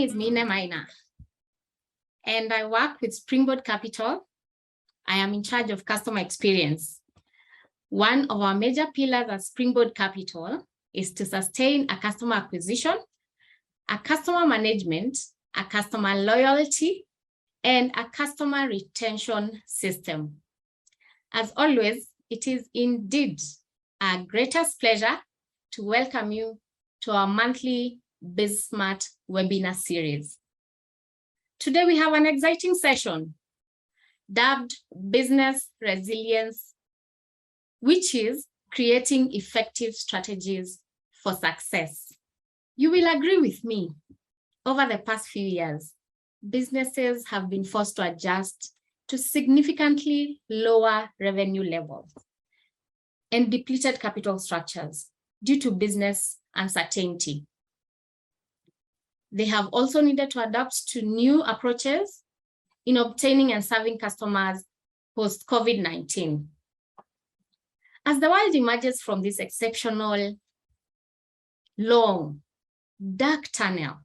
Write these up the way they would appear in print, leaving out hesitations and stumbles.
is Mina Maina, and I work with Springboard Capital. I am in charge of customer experience. One of our major pillars at Springboard Capital is to sustain a customer acquisition, a customer management, a customer loyalty, and a customer retention system. As always, it is indeed our greatest pleasure to welcome you to our monthly BizSmart webinar series. Today we have an exciting session dubbed Business Resilience, which is creating effective strategies for success. You will agree with me, over the past few years, businesses have been forced to adjust to significantly lower revenue levels and depleted capital structures due to business uncertainty. They have also needed to adapt to new approaches in obtaining and serving customers post-COVID-19. As the world emerges from this exceptional, long, dark tunnel,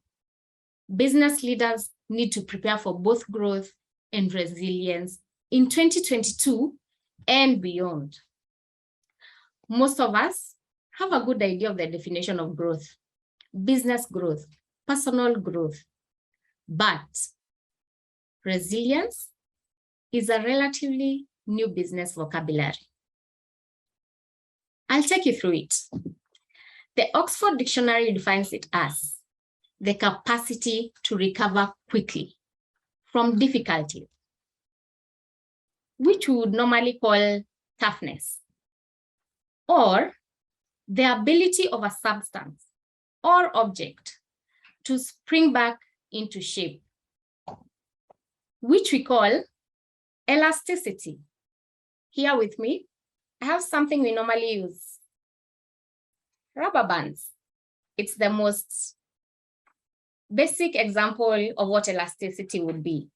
business leaders need to prepare for both growth and resilience in 2022 and beyond. Most of us have a good idea of the definition of growth, business growth, personal growth, but resilience is a relatively new business vocabulary. I'll take you through it. The Oxford Dictionary defines it as the capacity to recover quickly from difficulty, which we would normally call toughness, or the ability of a substance or object to spring back into shape, which we call elasticity. Here with me, I have something we normally use, rubber bands. It's the most basic example of what elasticity would be.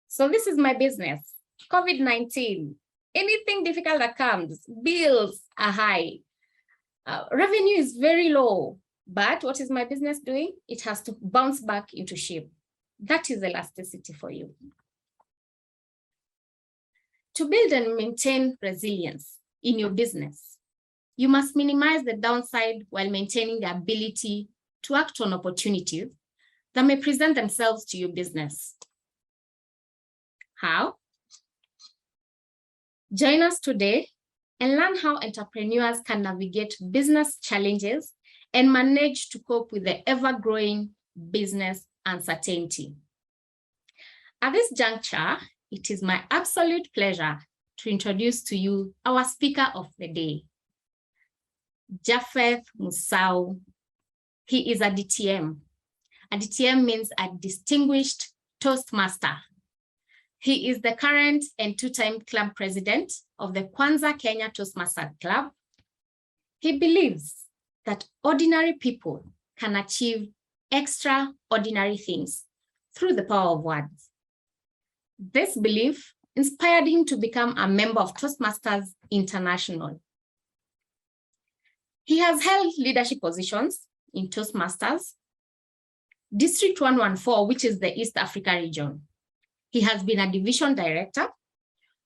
So this is my business, COVID-19. Anything difficult that comes, bills are high, revenue is very low, but what is my business doing? It has to bounce back into shape. That is elasticity for you. To build and maintain resilience in your business, you must minimize the downside while maintaining the ability to act on opportunities that may present themselves to your business. How? Join us today and learn how entrepreneurs can navigate business challenges and manage to cope with the ever-growing business uncertainty. At this juncture, it is my absolute pleasure to introduce to you our speaker of the day, Japheth Musau. He is a DTM. A DTM means a Distinguished Toastmaster. He is the current and two-time club president of the Kwanza Kenya Toastmaster Club. He believes that ordinary people can achieve extraordinary things through the power of words. This belief inspired him to become a member of Toastmasters International. He has held leadership positions in Toastmasters, District 114, which is the East Africa region. He has been a division director,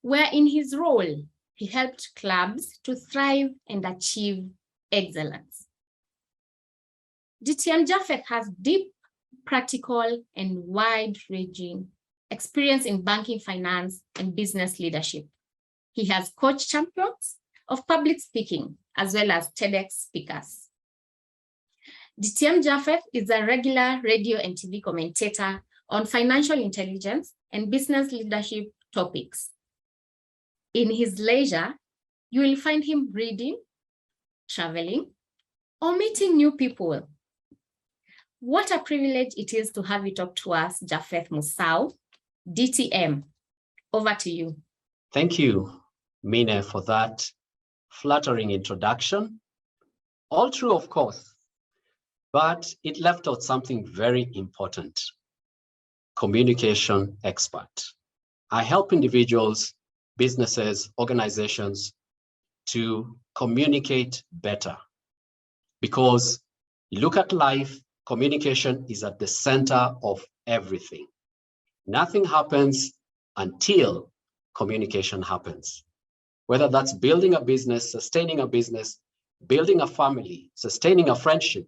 where in his role, he helped clubs to thrive and achieve excellence. DTM Japheth has deep, practical, and wide-ranging experience in banking, finance, and business leadership. He has coached champions of public speaking, as well as TEDx speakers. DTM Japheth is a regular radio and TV commentator on financial intelligence and business leadership topics. In his leisure, you will find him reading, traveling, or meeting new people. What a privilege it is to have you talk to us, Japheth Musau, DTM. Over to you. Thank you, Mina, for that flattering introduction. All true, of course, but it left out something very important: communication expert. I help individuals, businesses, organizations to communicate better, because you look at life, communication is at the center of everything. Nothing happens until communication happens. Whether that's building a business, sustaining a business, building a family, sustaining a friendship.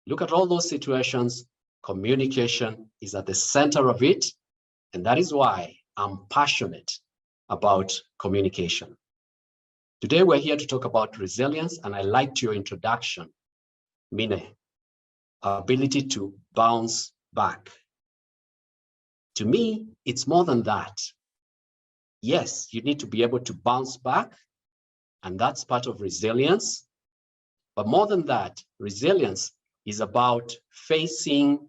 Look at all those situations. Communication is at the center of it. And that is why I'm passionate about communication. Today, we're here to talk about resilience, and I liked your introduction, Mine, ability to bounce back. To me, it's more than that. Yes, you need to be able to bounce back, and that's part of resilience. But more than that, resilience is about facing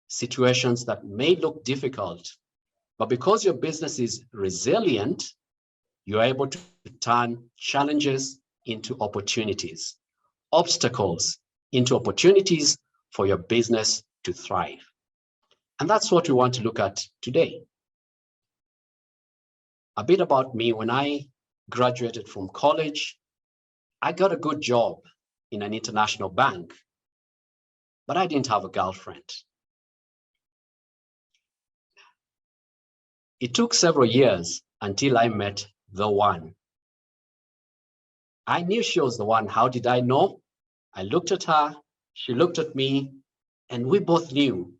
situations that may look difficult, but because your business is resilient, you're able to turn challenges into opportunities, obstacles into opportunities for your business to thrive. And that's what we want to look at today. A bit about me. When I graduated from college, I got a good job in an international bank, but I didn't have a girlfriend. It took several years until I met the one. I knew she was the one. How did I know? I looked at her, she looked at me, and we both knew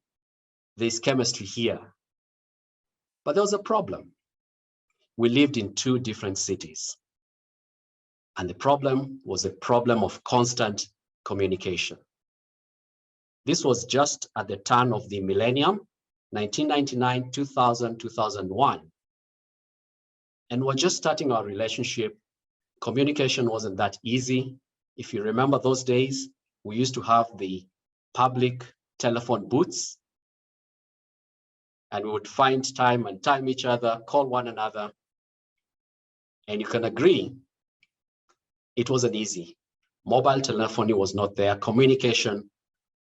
there's chemistry here. But there was a problem. We lived in two different cities. And the problem was a problem of constant communication. This was just at the turn of the millennium, 1999, 2000, 2001. And we're just starting our relationship. Communication wasn't that easy. If you remember those days, we used to have the public telephone booths, and we would find time and time each other, call one another. And you can agree, it wasn't easy. Mobile telephony was not there. Communication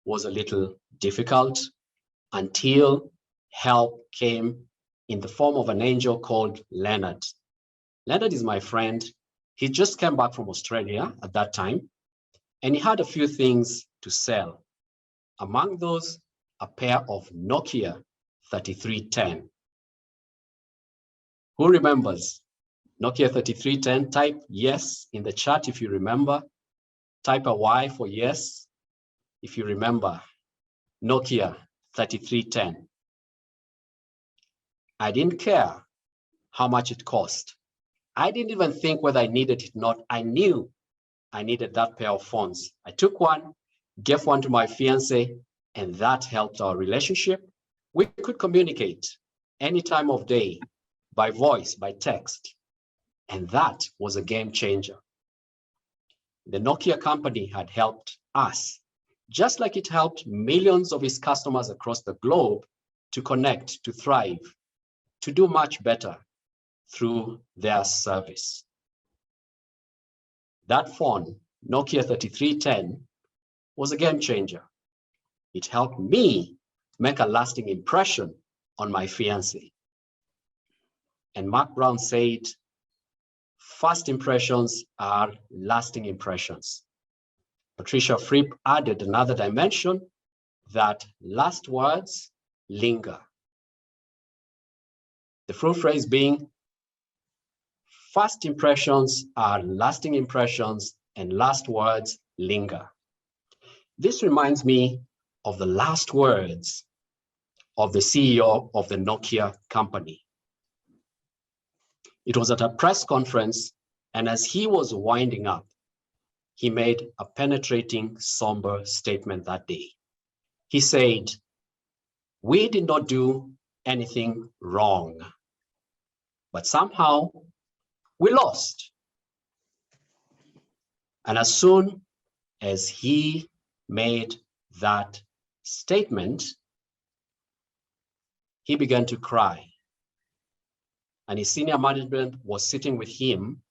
was a little difficult until help came in the form of an angel called Leonard. Leonard is my friend. He just came back from Australia at that time, and he had a few things to sell. Among those, a pair of Nokia 3310. Who remembers Nokia 3310? Type yes in the chat if you remember. Type a Y for yes if you remember Nokia 3310. I didn't care how much it cost. I didn't even think whether I needed it or not. I knew I needed that pair of phones. I took one, gave one to my fiance, and that helped our relationship. We could communicate any time of day, by voice, by text, and that was a game changer. The Nokia company had helped us, just like it helped millions of its customers across the globe to connect, to thrive, to do much better through their service. That phone, Nokia 3310, was a game changer. It helped me make a lasting impression on my fiancé. And Mark Brown said, first impressions are lasting impressions. Patricia Fripp added another dimension, that last words linger. The full phrase being, first impressions are lasting impressions and last words linger. This reminds me of the last words of the CEO of the Nokia company. It was at a press conference, and as he was winding up, he made a penetrating, somber statement that day. He said, "We did not do anything wrong, but somehow we lost." And as soon as he made that statement, he began to cry. And his senior management was sitting with him,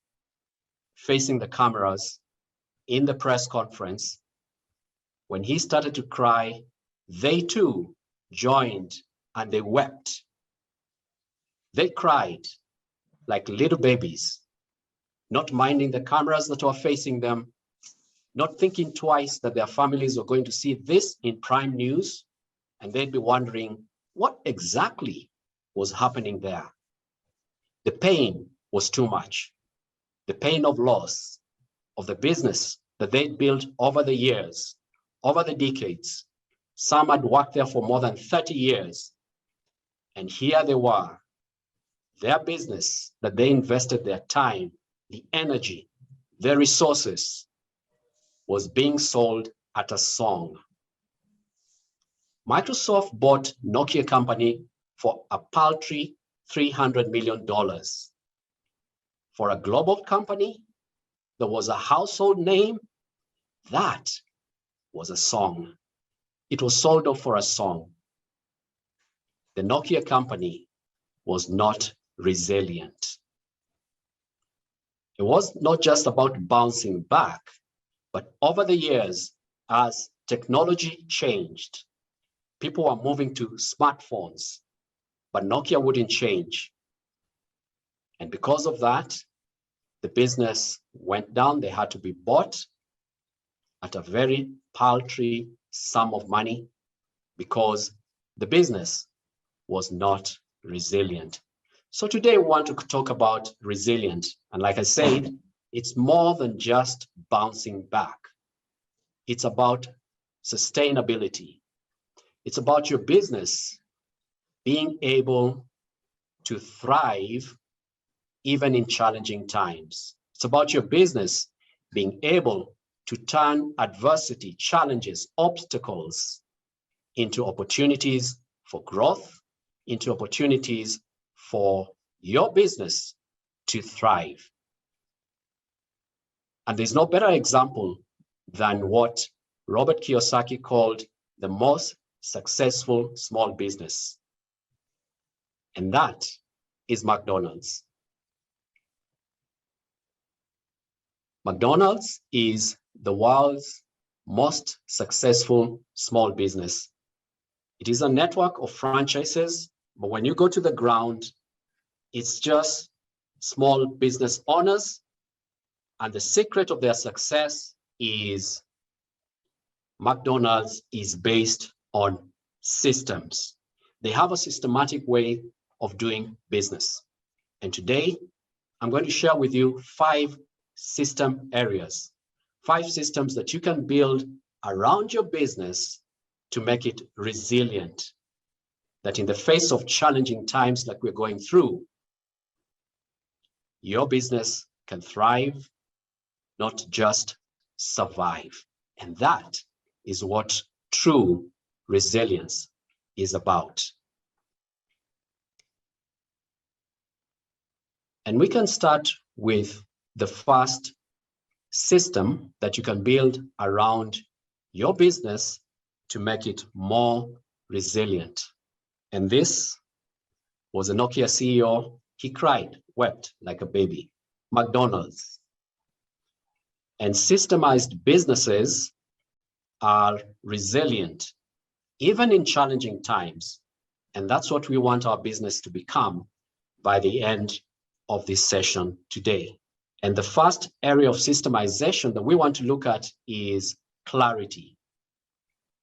facing the cameras in the press conference. When he started to cry, they too joined and they wept. They cried like little babies, not minding the cameras that were facing them, not thinking twice that their families were going to see this in prime news, and they'd be wondering what exactly was happening there. The pain was too much. The pain of loss of the business that they'd built over the years, over the decades. Some had worked there for more than 30 years. And here they were, their business that they invested their time, the energy, their resources, was being sold at a song. Microsoft bought Nokia company for a paltry $300 million. For a global company that was a household name, that was a song. It was sold off for a song. The Nokia company was not resilient. It was not just about bouncing back, but over the years, as technology changed, people were moving to smartphones, but Nokia wouldn't change. And because of that, the business went down. They had to be bought at a very paltry sum of money because the business was not resilient. So today we want to talk about resilient. And like I said, it's more than just bouncing back. It's about sustainability. It's about your business being able to thrive even in challenging times. It's about your business being able to turn adversity, challenges, obstacles into opportunities for growth, into opportunities for your business to thrive. And there's no better example than what Robert Kiyosaki called the most successful small business. And that is McDonald's. McDonald's is the world's most successful small business. It is a network of franchises, but when you go to the ground, it's just small business owners. And the secret of their success is McDonald's is based on systems. They have a systematic way of doing business. And today, I'm going to share with you 5 system areas, 5 systems that you can build around your business to make it resilient, that in the face of challenging times like we're going through, your business can thrive, not just survive. And that is what true resilience is about. And we can start with the first system that you can build around your business to make it more resilient. And this was a Nokia CEO. He cried, wept like a baby. McDonald's. And systemized businesses are resilient, even in challenging times. And that's what we want our business to become by the end of this session today. And the first area of systemization that we want to look at is clarity.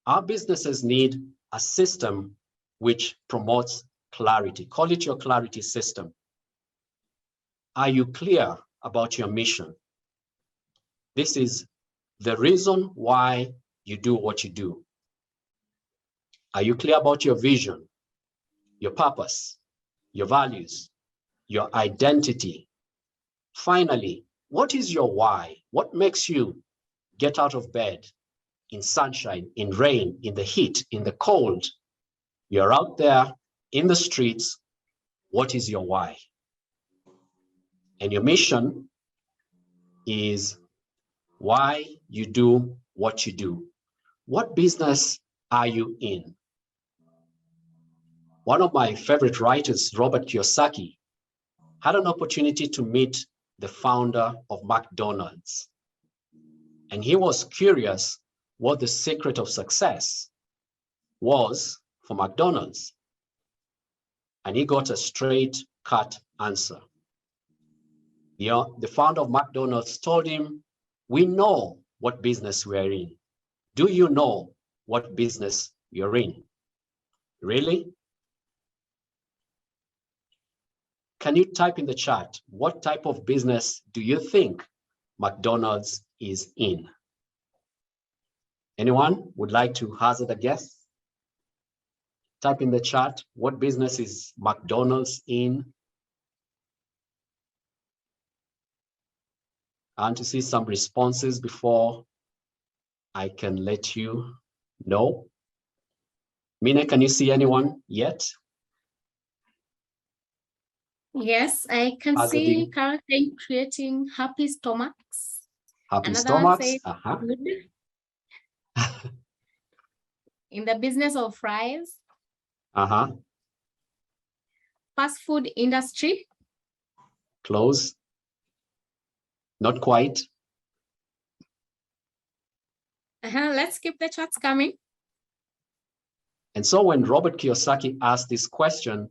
Our businesses need a system which promotes clarity. Call it your clarity system. Are you clear about your mission? This is the reason why you do what you do. Are you clear about your vision, your purpose, your values, your identity? Finally, what is your why? What makes you get out of bed in sunshine, in rain, in the heat, in the cold? You're out there in the streets. What is your why? And your mission is why you do what you do. What business are you in? One of my favorite writers, Robert Kiyosaki, had an opportunity to meet the founder of McDonald's. And he was curious what the secret of success was for McDonald's. And he got a straight cut answer. The founder of McDonald's told him, we know what business we're in? Do you know what business you're in? Really? Can you type in the chat, what type of business do you think McDonald's is in? Anyone would like to hazard a guess? Type in the chat, what business is McDonald's in? I want to see some responses before I can let you know. Mina, can you see anyone yet? Yes, I can see Carol creating happy stomachs. Happy Another stomachs. one says good. In the business of fries. Fast food industry. Close. Not quite. Let's keep the chats coming. And so when Robert Kiyosaki asked this question,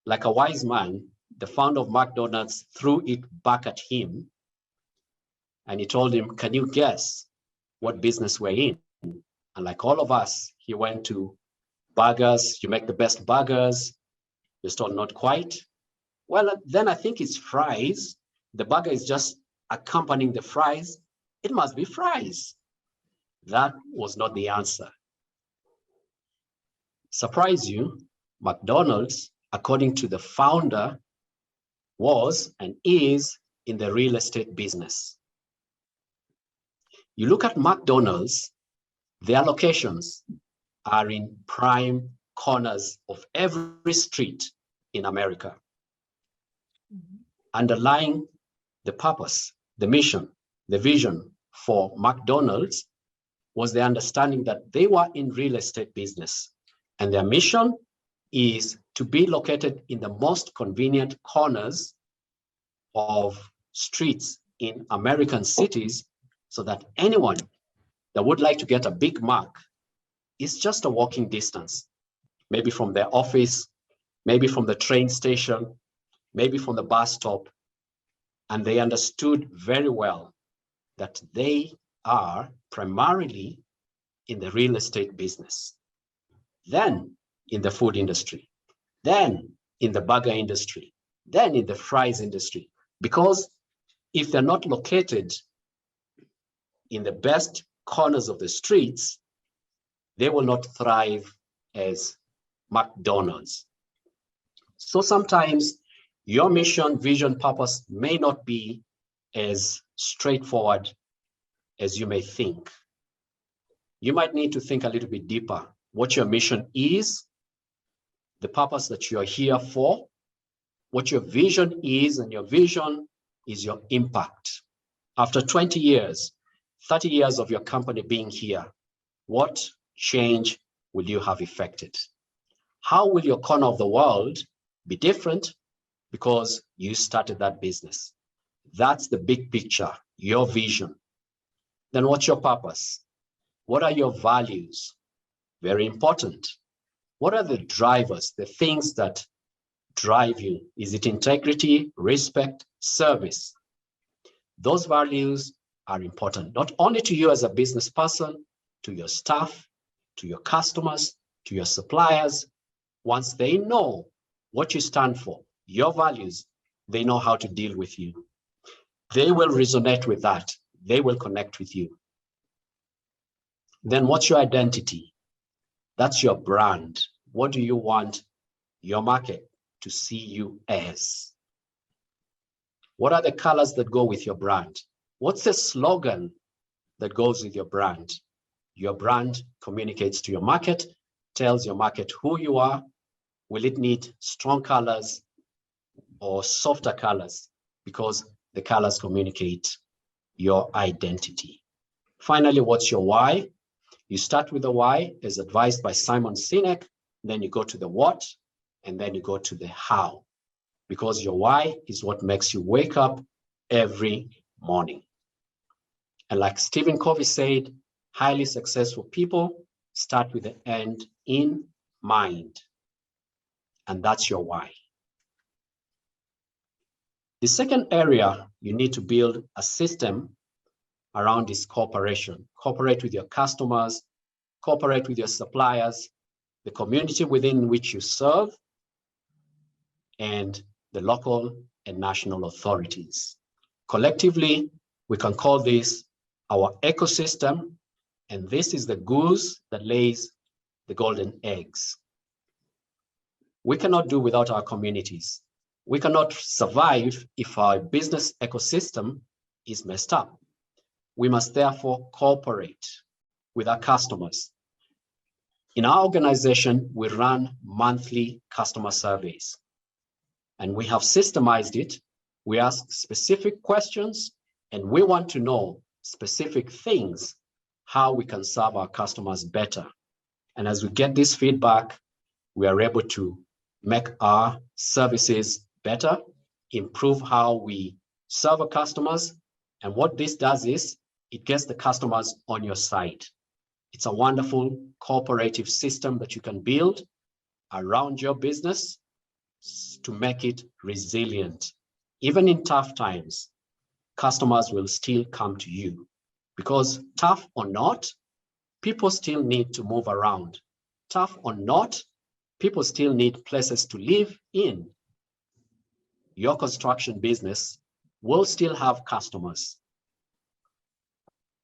like a wise man, the founder of McDonald's threw it back at him. And he told him, can you guess what business we're in? And like all of us, he went to burgers. You make the best burgers. You told not quite. Well, then I think it's fries. The burger is just accompanying the fries. It must be fries. That was not the answer. Surprise you, McDonald's, according to the founder, was and is in the real estate business. You look at McDonald's, their locations are in prime corners of every street in America. Underlying the purpose, the mission, the vision for McDonald's was the understanding that they were in real estate business. And their mission is to be located in the most convenient corners of streets in American cities so that anyone that would like to get a Big Mac is just a walking distance, maybe from their office, maybe from the train station, maybe from the bus stop. And they understood very well that they are primarily in the real estate business, then in the food industry, then in the burger industry, then in the fries industry. Because if they're not located in the best corners of the streets, they will not thrive as McDonald's. So sometimes your mission, vision, purpose may not be as straightforward as you may think. You might need to think a little bit deeper what your mission is, the purpose that you're here for, what your vision is, and your vision is your impact. After 20 years, 30 years of your company being here, what change will you have effected? How will your corner of the world be different because you started that business? That's the big picture, your vision. Then what's your purpose? What are your values? Very important. What are the drivers, the things that drive you? Is it integrity, respect, service? Those values are important, not only to you as a business person, to your staff, to your customers, to your suppliers. Once they know what you stand for, your values, they know how to deal with you. They will resonate with that. They will connect with you. Then what's your identity? That's your brand. What do you want your market to see you as? What are the colors that go with your brand? What's the slogan that goes with your brand? Your brand communicates to your market, tells your market who you are. Will it need strong colors or softer colors? Because the colors communicate your identity. Finally, what's your why? You start with the why, as advised by Simon Sinek, then you go to the what, and then you go to the how. Because your why is what makes you wake up every morning. And like Stephen Covey said, highly successful people start with the end in mind. And that's your why. The second area, you need to build a system around is cooperation. Cooperate with your customers, cooperate with your suppliers, the community within which you serve, and the local and national authorities. Collectively, we can call this our ecosystem, and this is the goose that lays the golden eggs. We cannot do without our communities. We cannot survive if our business ecosystem is messed up. We must therefore cooperate with our customers. In our organization, we run monthly customer surveys, and we have systemized it. We ask specific questions, and we want to know specific things, how we can serve our customers better. And as we get this feedback, we are able to make our services better, improve how we serve our customers. And what this does is it gets the customers on your side. It's a wonderful cooperative system that you can build around your business to make it resilient. Even in tough times, customers will still come to you, because tough or not, people still need to move around. Tough or not, people still need places to live in. Your construction business will still have customers.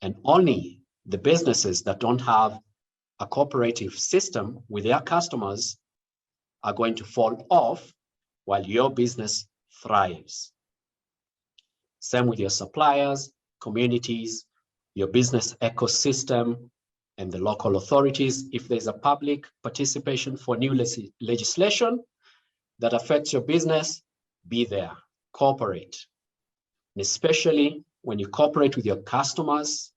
And only the businesses that don't have a cooperative system with their customers are going to fall off while your business thrives. Same with your suppliers, communities, your business ecosystem, and the local authorities. If there's a public participation for new legislation that affects your business, be there, cooperate. And especially when you cooperate with your customers,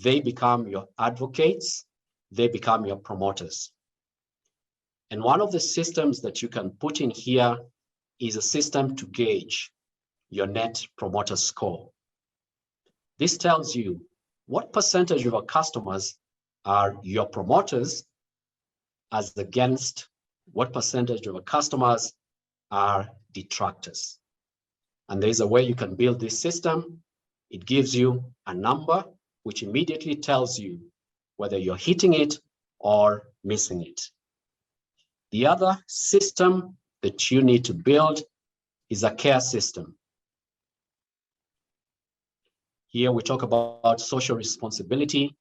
they become your advocates, they become your promoters. And one of the systems that you can put in here is a system to gauge your net promoter score. This tells you what percentage of our customers are your promoters as against what percentage of our customers are detractors. And there's a way you can build this system. It gives you a number which immediately tells you whether you're hitting it or missing it. The other system that you need to build is a care system. Here we talk about social responsibility,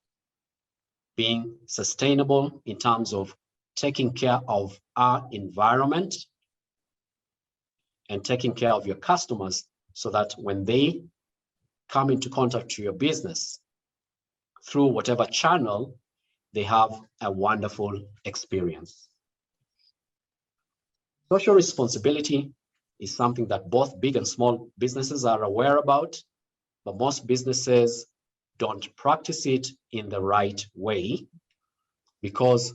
being sustainable in terms of taking care of our environment and taking care of your customers so that when they come into contact with your business through whatever channel, they have a wonderful experience. Social responsibility is something that both big and small businesses are aware about, but most businesses don't practice it in the right way because,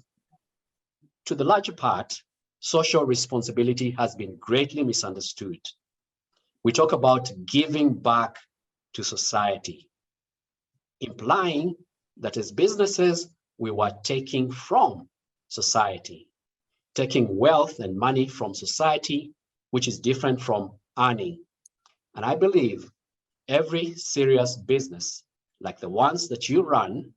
to the larger part, social responsibility has been greatly misunderstood. We talk about giving back to society, implying that as businesses, we were taking from society, taking wealth and money from society, which is different from earning. And I believe every serious business, like the ones that you run,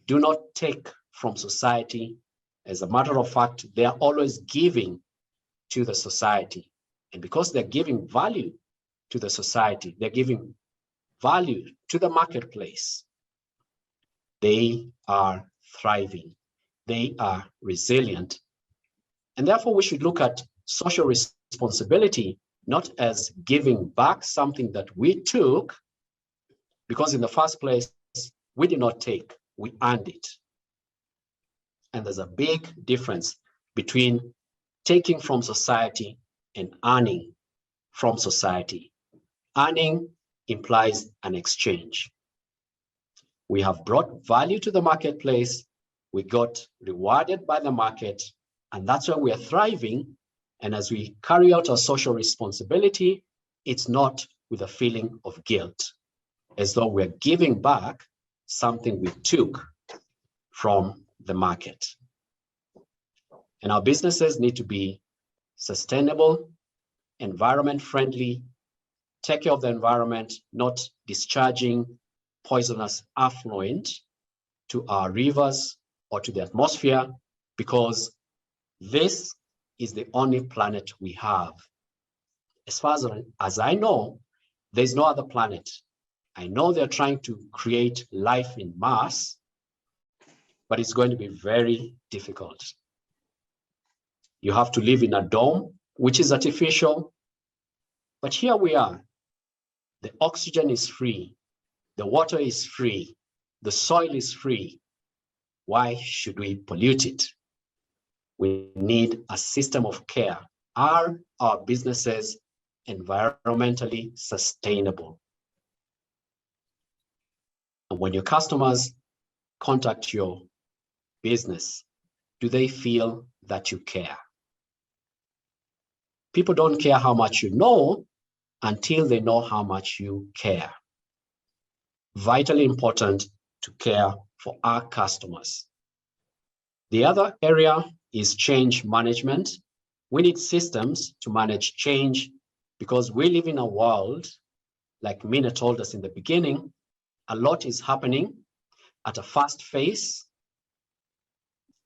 do not take from society. As a matter of fact, they are always giving to the society. And because they're giving value to the society, they're giving value to the marketplace, they are thriving, they are resilient. And therefore, we should look at social responsibility not as giving back something that we took, because in the first place, we did not take, we earned it. And there's a big difference between taking from society and earning from society. Earning implies an exchange. We have brought value to the marketplace, we got rewarded by the market, and that's why we are thriving. And as we carry out our social responsibility, it's not with a feeling of guilt, as though we're giving back something we took from the market. And our businesses need to be sustainable, environment friendly, take care of the environment, not discharging poisonous effluent to our rivers or to the atmosphere, because this is the only planet we have. As far as I know, there's no other planet. I know they're trying to create life in Mars, but it's going to be very difficult. You have to live in a dome, which is artificial. But here we are. The oxygen is free. The water is free. The soil is free. Why should we pollute it? We need a system of care. Are our businesses environmentally sustainable? And when your customers contact your business, do they feel that you care? People don't care how much you know until they know how much you care. Vitally important to care for our customers. The other area is change management. We need systems to manage change because we live in a world, like Mina told us in the beginning, a lot is happening at a fast pace.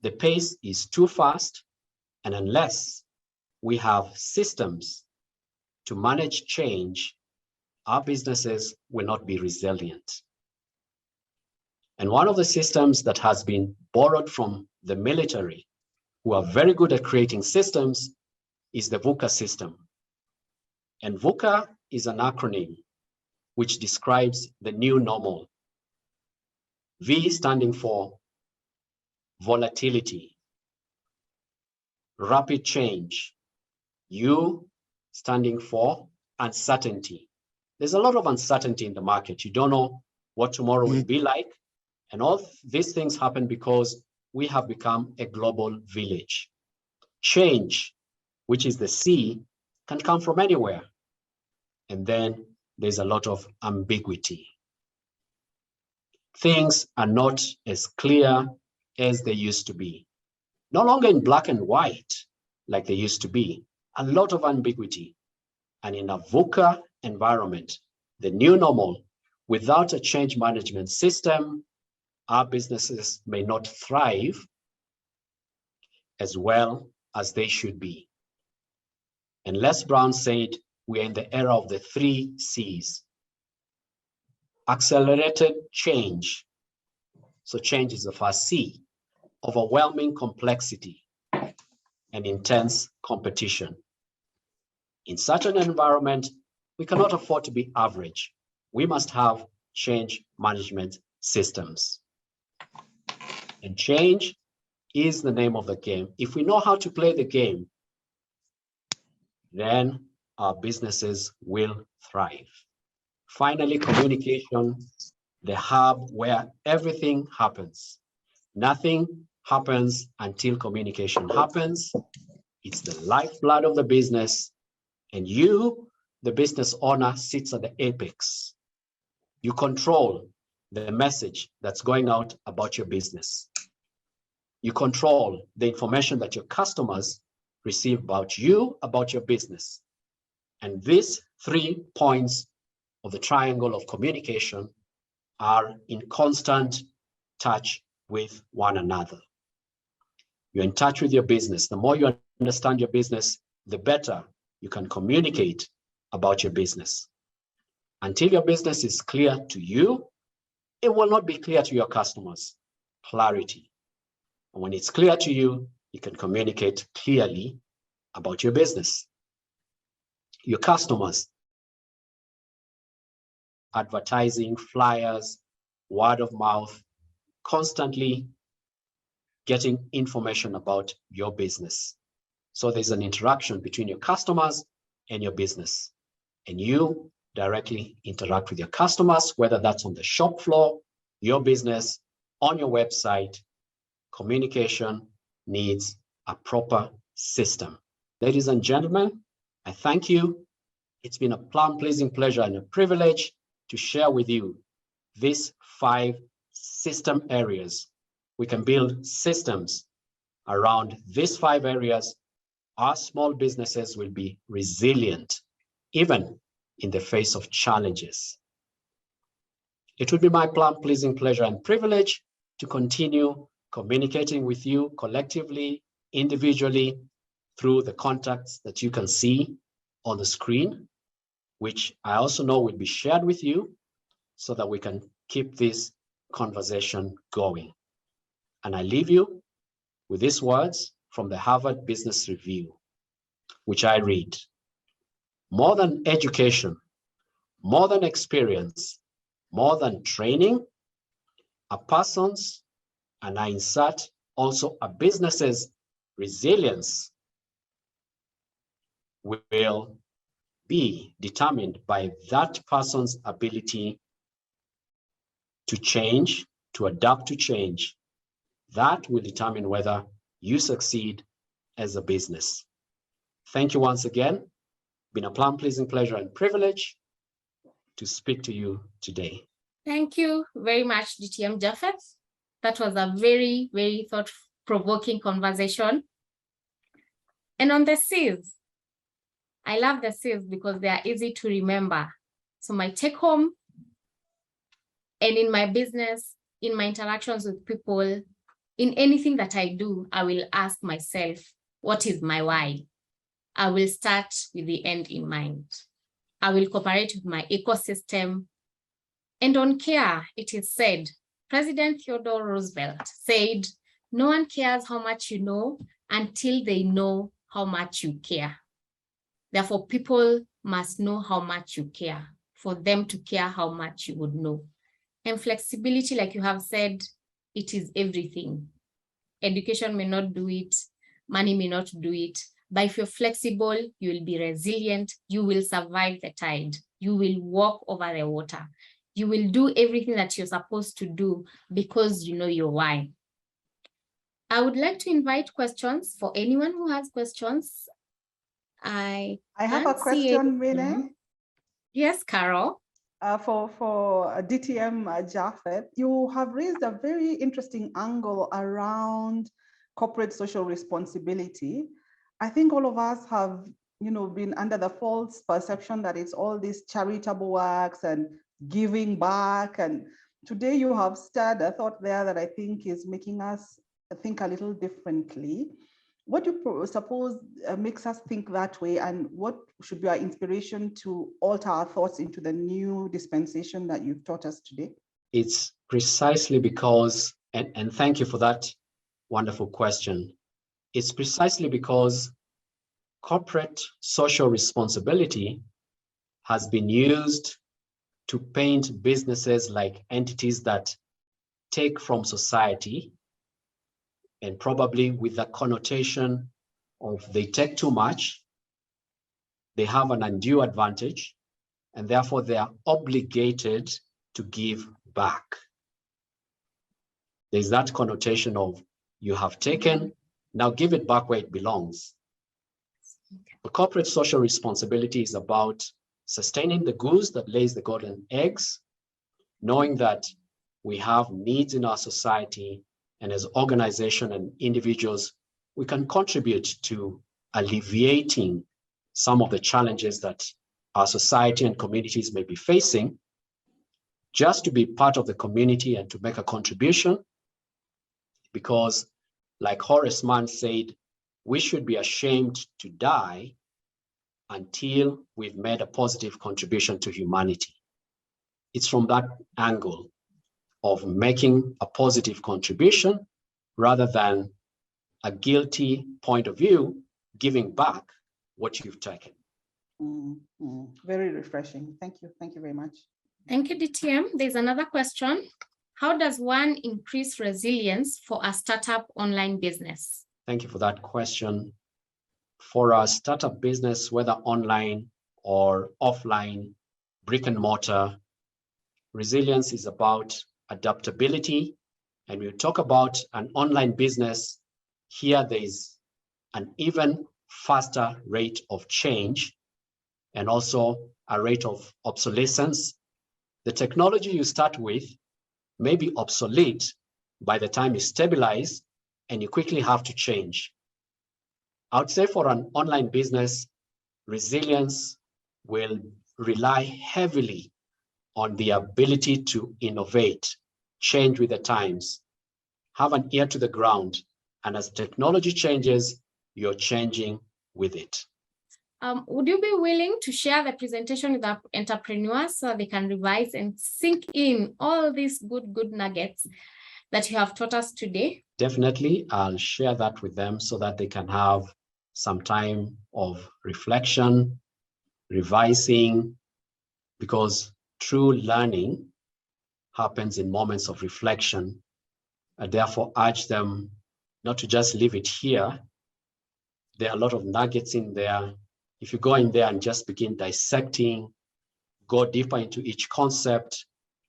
The pace is too fast, and unless we have systems to manage change, our businesses will not be resilient. And one of the systems that has been borrowed from the military, who are very good at creating systems, is the VUCA system. And VUCA is an acronym which describes the new normal. V standing for volatility, rapid change. U standing for uncertainty. There's a lot of uncertainty in the market. You don't know what tomorrow will be like. And all these things happen because we have become a global village. Change, which is the C, can come from anywhere. And then there's a lot of ambiguity. Things are not as clear as they used to be. No longer in black and white like they used to be. A lot of ambiguity. And in a VUCA environment, the new normal, without a change management system, our businesses may not thrive as well as they should be. And Les Brown said, we are in the era of the 3 C's. Accelerated change. So change is the first C. Overwhelming complexity and intense competition. In such an environment, we cannot afford to be average. We must have change management systems. And change is the name of the game. If we know how to play the game, then our businesses will thrive. Finally, communication, the hub where everything happens. Nothing happens until communication happens. It's the lifeblood of the business. And you, the business owner, sits at the apex. You control the message that's going out about your business. You control the information that your customers receive about you, about your business. And these 3 points of the triangle of communication are in constant touch with one another. You're in touch with your business. The more you understand your business, the better you can communicate about your business. Until your business is clear to you, it will not be clear to your customers. Clarity. And when it's clear to you, you can communicate clearly about your business. Your customers, advertising, flyers, word of mouth, constantly getting information about your business. So there's an interaction between your customers and your business. And you directly interact with your customers, whether that's on the shop floor, your business, on your website. Communication needs a proper system. Ladies and gentlemen, I thank you. It's been a pleasing pleasure and a privilege to share with you these 5 system areas. We can build systems around these 5 areas. Our small businesses will be resilient, even in the face of challenges. It would be my pleasing pleasure and privilege to continue communicating with you collectively, individually, through the contacts that you can see on the screen, which I also know will be shared with you so that we can keep this conversation going. And I leave you with these words from the Harvard Business Review, which I read: more than education, more than experience, more than training, a person's, and I insert also a business's resilience will be determined by that person's ability to change, to adapt to change. That will determine whether you succeed as a business. Thank you once again. Been a pleasing pleasure and privilege to speak to you today. Thank you very much, DTM Japheth. That was a very, very thought-provoking conversation. And on the C's, I love the C's because they are easy to remember. So my take home, and in my business, in my interactions with people, in anything that I do, I will ask myself, what is my why? I will start with the end in mind. I will cooperate with my ecosystem. And on care, it is said, President Theodore Roosevelt said, no one cares how much you know until they know how much you care. Therefore, people must know how much you care for them to care how much you would know. And flexibility, like you have said, it is everything. Education may not do it, money may not do it, but if you're flexible, you will be resilient, you will survive the tide, you will walk over the water, you will do everything that you're supposed to do because you know your why. I would like to invite questions for anyone who has questions. I have a question, Renee. Yes, Carol. For DTM Japheth, you have raised a very interesting angle around corporate social responsibility. I think all of us have, been under the false perception that it's all these charitable works and giving back. And today you have stirred a thought there that I think is making us think a little differently. What do you suppose makes us think that way, and what should be our inspiration to alter our thoughts into the new dispensation that you've taught us today? It's precisely because, and thank you for that wonderful question. It's precisely because corporate social responsibility has been used to paint businesses like entities that take from society, and probably with the connotation of they take too much, they have an undue advantage, and therefore they are obligated to give back. There's that connotation of you have taken, now give it back where it belongs. The corporate social responsibility is about sustaining the goose that lays the golden eggs, knowing that we have needs in our society, and as organization and individuals, we can contribute to alleviating some of the challenges that our society and communities may be facing, just to be part of the community and to make a contribution. Because like Horace Mann said, we should be ashamed to die until we've made a positive contribution to humanity. It's from that angle of making a positive contribution rather than a guilty point of view, giving back what you've taken. Very refreshing. Thank you. Thank you very much. Thank you, DTM. There's another question. How does one increase resilience for a startup online business? Thank you for that question. For a startup business, whether online or offline, brick and mortar, resilience is about adaptability. And we talk about an online business, here there is an even faster rate of change and also a rate of obsolescence. The technology you start with may be obsolete by the time you stabilize and you quickly have to change. I would say for an online business, resilience will rely heavily on the ability to innovate, change with the times, have an ear to the ground, and as technology changes, you're changing with it. Would you be willing to share the presentation with our entrepreneurs so they can revise and sink in all these good nuggets that you have taught us today? Definitely, I'll share that with them so that they can have some time of reflection, revising, because true learning happens in moments of reflection. I therefore urge them not to just leave it here. There are a lot of nuggets in there. If you go in there and just begin dissecting, go deeper into each concept,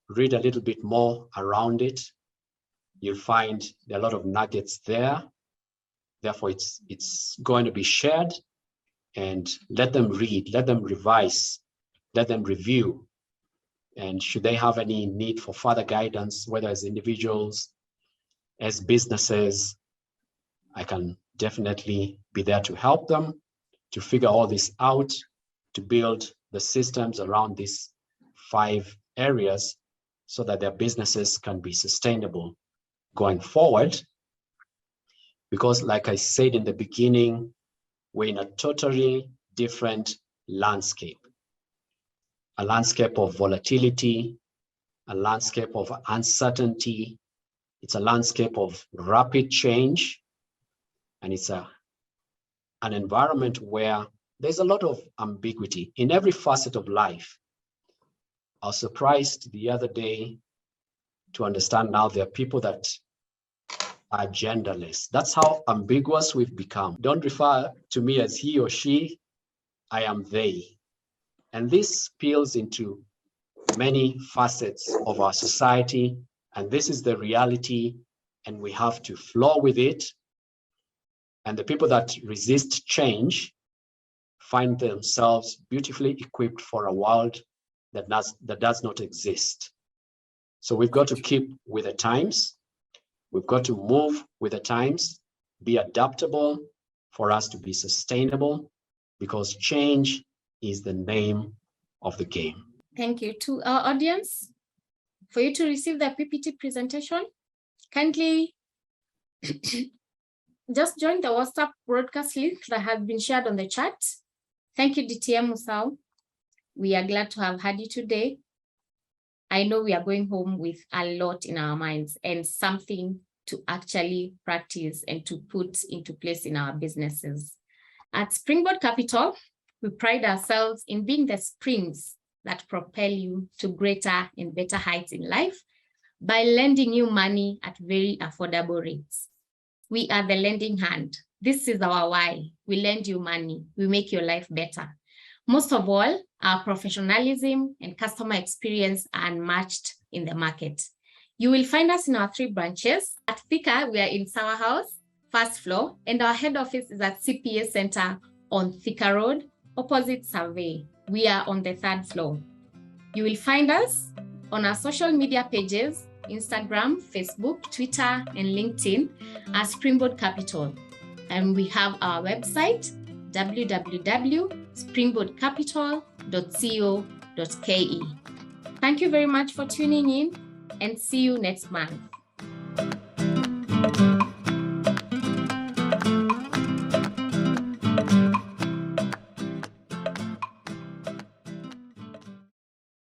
read a little bit more around it, you'll find there are a lot of nuggets there. Therefore, it's going to be shared, and let them read, let them revise, let them review. And should they have any need for further guidance, whether as individuals, as businesses, I can definitely be there to help them to figure all this out, to build the systems around these 5 areas so that their businesses can be sustainable going forward. Because like I said in the beginning, we're in a totally different landscape. A landscape of volatility, a landscape of uncertainty. It's a landscape of rapid change, and it's an environment where there's a lot of ambiguity in every facet of life. I was surprised the other day to understand now there are people that are genderless. That's how ambiguous we've become. Don't refer to me as he or she, I am they. And this spills into many facets of our society, and this is the reality, and we have to flow with it. And the people that resist change find themselves beautifully equipped for a world that does not exist. So we've got to keep with the times. We've got to move with the times, be adaptable for us to be sustainable, because change is the name of the game. Thank you. To our audience, for you to receive the PPT presentation, kindly just join the WhatsApp broadcast link that has been shared on the chat. Thank you, DTM Musau. We are glad to have had you today. I know we are going home with a lot in our minds and something to actually practice and to put into place in our businesses. At Springboard Capital, we pride ourselves in being the springs that propel you to greater and better heights in life by lending you money at very affordable rates. We are the lending hand. This is our why. We lend you money. We make your life better. Most of all, our professionalism and customer experience are unmatched in the market. You will find us in our 3 branches. At Thika, we are in Sour House, 1st floor, and our head office is at CPA Center on Thika Road, opposite Survey. We are on the 3rd floor. You will find us on our social media pages, Instagram, Facebook, Twitter, and LinkedIn as Springboard Capital. And we have our website, www.springboardcapital.co.ke. Thank you very much for tuning in, and see you next month.